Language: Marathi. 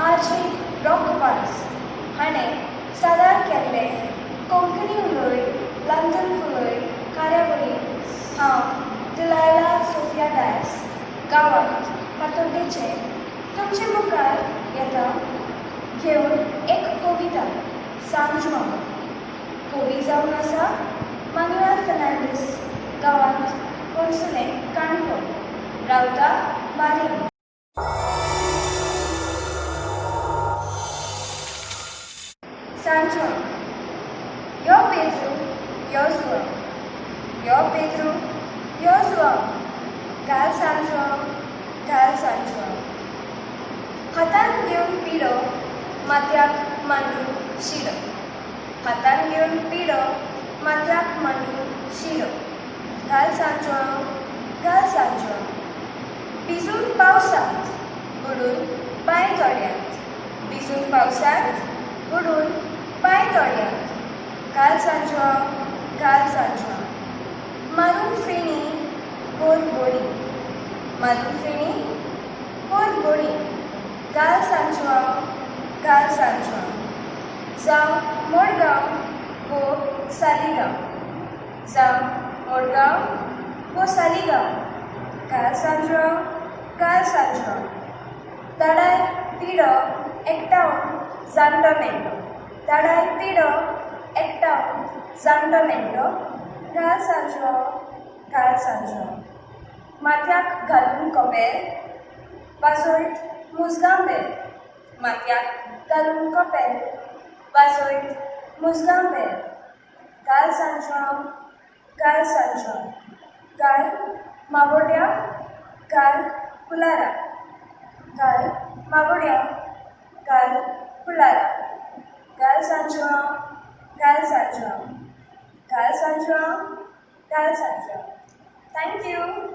आजी रॉकवार्स हाणें सादर केल्ले कोंकणी उलोय लंडन उलोय कार्यावळी हांव दिलायला सोफिया डायस गांवांत फातोर्डेचे तुमचे मुखार येता घेवन एक कविता सांजो कवी जावन आसा मानुएल फर्नांडीस गांवांत पणसुले काणकोण रावता बारी सांजो यो पेद्रू यो जुआ यो पेद्रू यो जुआ घाल सांजो हातान घेवन पिडो माथ्याक मांडून शिरो हातान घेवन पिडो माथ्याक मांडून शिरो घाल सांजो भिजून पावसांत बुडून पांय तोड्यांत भिजून पावसांत बुडून पांय तोड्यांत घाल सांजो मारून फेणी कोर बोडी मारून फेणी कोर बोडी घाल सांजो जावं मडगांव वो सालिगांव जावं मडगांव वो सालिगांव घाल सांजो दाडाय पिडो एकटावन जाणटो मेळटो दाडाय पिडो एकटावन जाणटो मेळटो घाल सांजो माथ्याक घालून कोपेल वाजोयत मुजगांबेल माथ्याक घालून कोपेल वाजोयत मुजगांबेल घाल सांजो घाल मावोड्या घाल कुलारा घाल मावोड्या घाल कुलारा घाल सांजो थँक यू